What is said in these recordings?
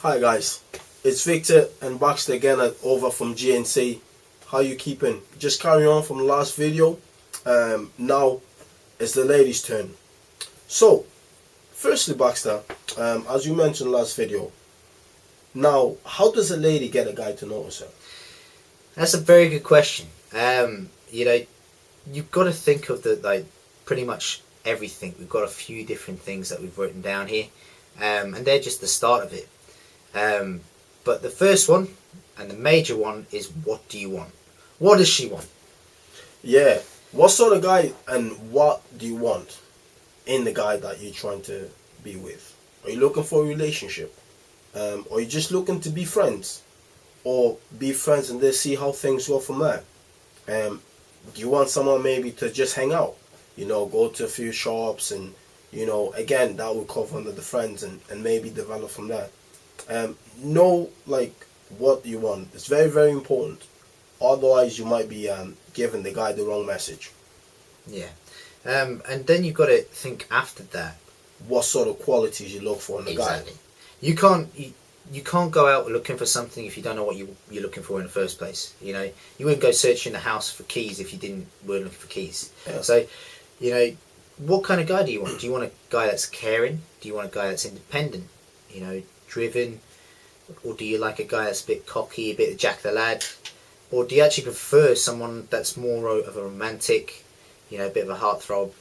Hi guys, it's Victor and Baxter again over from GNC. How you keeping? Just carry on from the last video. Now it's the ladies' turn. So, firstly Baxter, as you mentioned last video, now how does a lady get a guy to notice her? That's a very good question. You've got to think of pretty much everything. We've got a few different things that we've written down here, and they're just the start of it. But the first one and the major one is, what do you want? What does she want? Yeah, what sort of guy and what do you want in the guy that you're trying to be with? Are you looking for a relationship? Or are you just looking to be friends? Or be friends and then see how things go from there? Do you want someone maybe to just hang out? Go to a few shops and, again, that will cover under the friends and maybe develop from there. Know what you want. It's very, very important. Otherwise you might be giving the guy the wrong message. Yeah. And then you've got to think after that, what sort of qualities you look for in a guy. You can't go out looking for something if you don't know what you're looking for in the first place. You wouldn't go searching the house for keys if you weren't looking for keys. Yeah. So, what kind of guy do you want? Do you want a guy that's caring? Do you want a guy that's independent? Driven? Or do you like a guy that's a bit cocky, a bit of Jack the Lad? Or do you actually prefer someone that's more of a romantic, a bit of a heartthrob,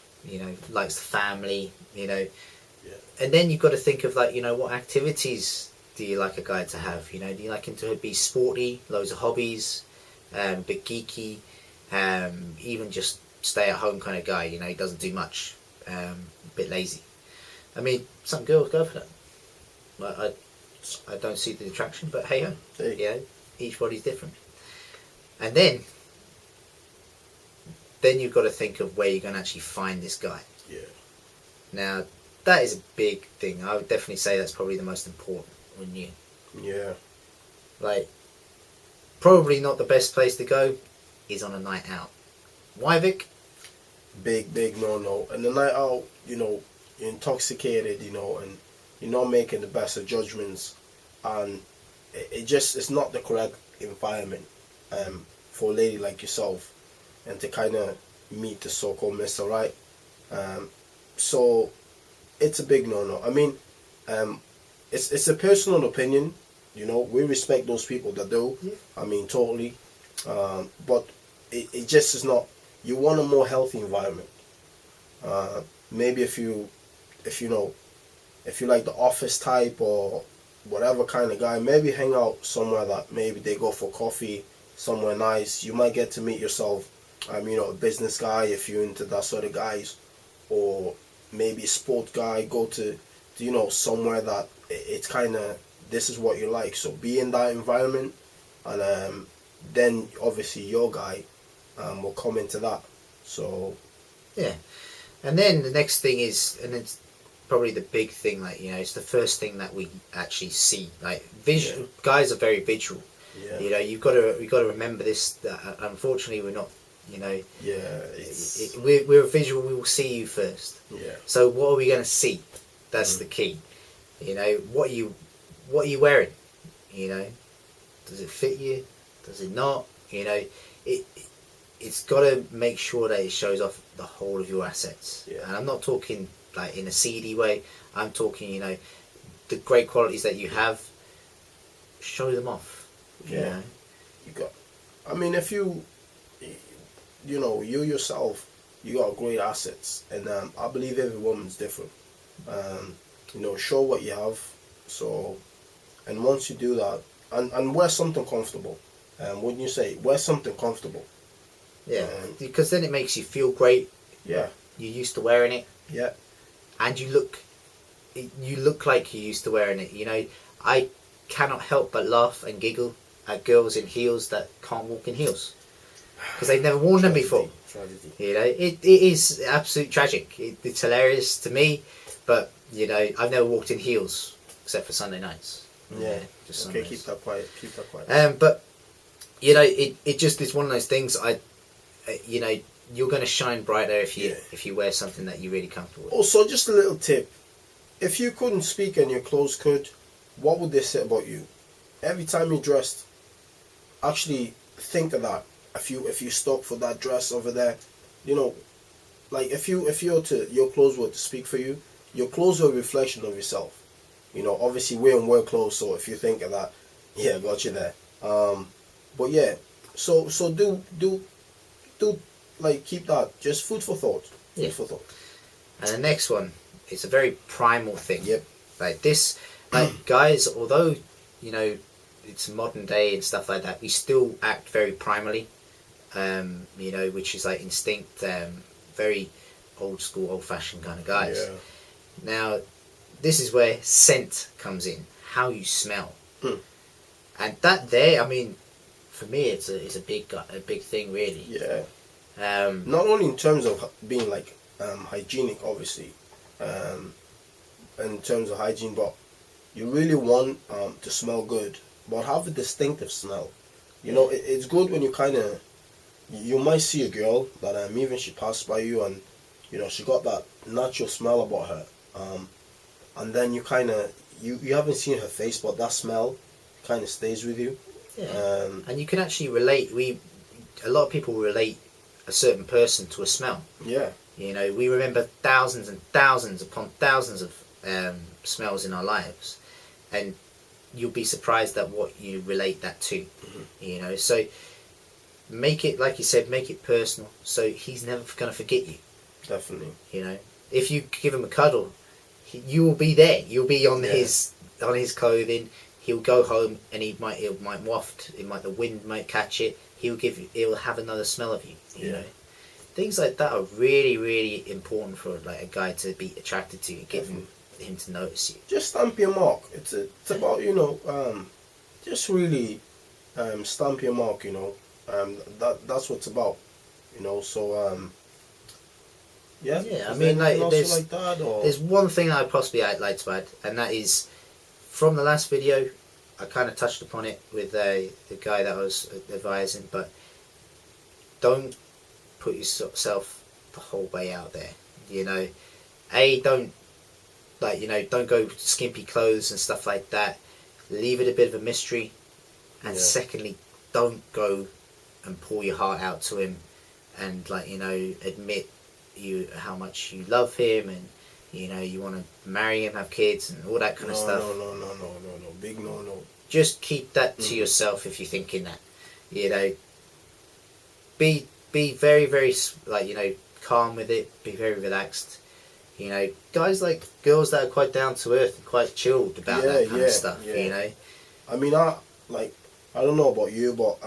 likes the family, Yeah. And then you've got to think of what activities do you like a guy to have? Do you like him to be sporty, loads of hobbies, a bit geeky, even just stay at home kind of guy, he doesn't do much, a bit lazy. I mean, some girls go for that. I don't see the attraction, but hey ho, each body's different. And then you've got to think of where you're going to actually find this guy. Yeah. Now, that is a big thing. I would definitely say that's probably the most important, wouldn't you? Yeah. Probably not the best place to go is on a night out. Why, Vic? Big no. And the night out, you're intoxicated, and you're not making the best of judgments, and it's not the correct environment for a lady like yourself, and to kind of meet the so-called Mr. Right. So it's a big no. I mean, it's a personal opinion. We respect those people that do. Yeah. I mean, totally. But it just is not. You want a more healthy environment. Maybe if you like the office type or whatever kind of guy, maybe hang out somewhere that maybe they go for coffee, somewhere nice. You might get to meet yourself, a business guy if you're into that sort of guys, or maybe a sport guy. Go to somewhere that it's kind of, this is what you like. So be in that environment, and then obviously your guy will come into that. So yeah, and then the next thing is, and it's probably the big thing, it's the first thing that we actually see. Visual. Yeah. Guys are very visual. Yeah. You've got to remember this. That unfortunately we're not. We're visual. We will see you first. Yeah. So what are we going to see? That's the key. What are you wearing? Does it fit you? Does it not? It's got to make sure that it shows off the whole of your assets. Yeah. And I'm not talking in a seedy way. I'm talking, the great qualities that you have. Show them off. Yeah. You got. I mean, if you yourself, you got great assets, and I believe every woman's different. Show what you have. So, and once you do that, and wear something comfortable. Wouldn't you say wear something comfortable? Yeah, because then it makes you feel great. Yeah. You're used to wearing it. Yeah. And you look like you're used to wearing it. I cannot help but laugh and giggle at girls in heels that can't walk in heels because they've never worn them before. Tragedy. It is absolute tragic. It's hilarious to me, but I've never walked in heels except for Sunday nights. Yeah. Just okay, keep that quiet. But it just is one of those things. You're going to shine brighter if you wear something that you're really comfortable with. Also, just a little tip: if you couldn't speak and your clothes could, what would they say about you? Every time you're dressed, actually think of that. If you stuck for that dress over there, you know, like if your clothes were to speak for you, your clothes are a reflection of yourself. You know, obviously wearing work clothes, so if you think of that, yeah, got you there. But yeah, so do like keep that just food for thought. Food for thought. And the next one, it's a very primal thing. Yep. Like this, like guys, although you know it's modern day and stuff like that, we still act very primally. You know, which is like instinct. Very old school, old fashioned kind of guys. Yeah. Now, this is where scent comes in. How you smell. And that there, I mean, for me, it's a big thing, really. Yeah. Not only in terms of being like hygienic, obviously, in terms of hygiene, but you really want to smell good, but have a distinctive smell. You know, it's good when you might see a girl that even she passed by you and you know she got that natural smell about her, and then you you haven't seen her face, but that smell kind of stays with you. Yeah. And you can actually relate. A lot of people relate a certain person to a smell. Yeah. You know, we remember thousands and thousands upon thousands of smells in our lives, and you'll be surprised at what you relate that to. You know, so make it, like you said, make it personal, so he's never going to forget you. Definitely. You know, if you give him a cuddle, you will be there. You'll be on his clothing. He'll go home and it might waft. The wind might catch it. He'll have another smell of you. You know, things like that are really, really important for like a guy to be attracted to and get him to notice you. Just stamp your mark. It's about, you know, just really stamp your mark. You know, that's what it's about. You know, so yeah. I mean, like there's one thing I'd possibly like to add, and that is from the last video. I kind of touched upon it with the guy that I was advising, but don't put yourself the whole way out there. You know, don't go skimpy clothes and stuff like that. Leave it a bit of a mystery, and secondly, don't go and pour your heart out to him, and admit how much you love him, and you want to marry him, have kids, and all that kind of stuff. No, big no. Just keep that to yourself if you're thinking that. Be very, very calm with it. Be very relaxed. Guys like girls that are quite down to earth and quite chilled about that kind of stuff. Yeah. I mean, I don't know about you, but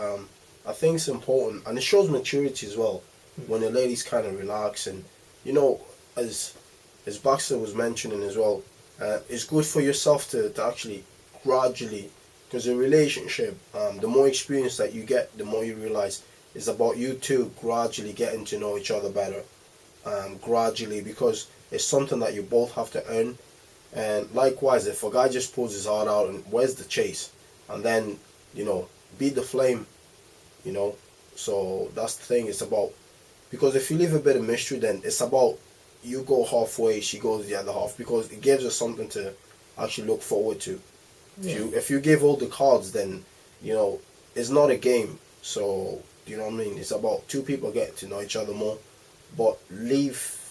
I think it's important, and it shows maturity as well when the ladies kind of relax, and as Baxter was mentioning as well, it's good for yourself to actually gradually, because in a relationship, the more experience that you get, the more you realize it's about you two gradually getting to know each other better, gradually, because it's something that you both have to earn. And likewise, if a guy just pulls his heart out, and where's the chase, and then beat the flame, so that's the thing. It's about, because if you leave a bit of mystery, then it's about you go halfway, she goes the other half, because it gives us something to actually look forward to. If you give all the cards, then it's not a game. So you know what I mean, it's about two people getting to know each other more, but leave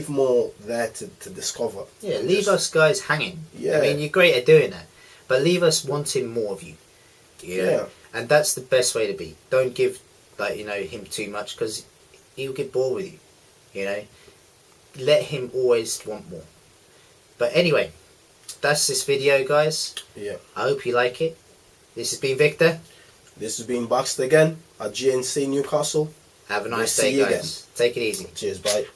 more there to discover. Leave us guys hanging. I mean, you're great at doing that, but leave us wanting more of you. And that's the best way to be. Don't give him too much, because he'll get bored with you. Let him always want more. But anyway, that's this video, guys. I hope you like it. This has been Victor. This has been Baxter again at GNC Newcastle. Have a nice day, guys. Take it easy. Cheers, bye.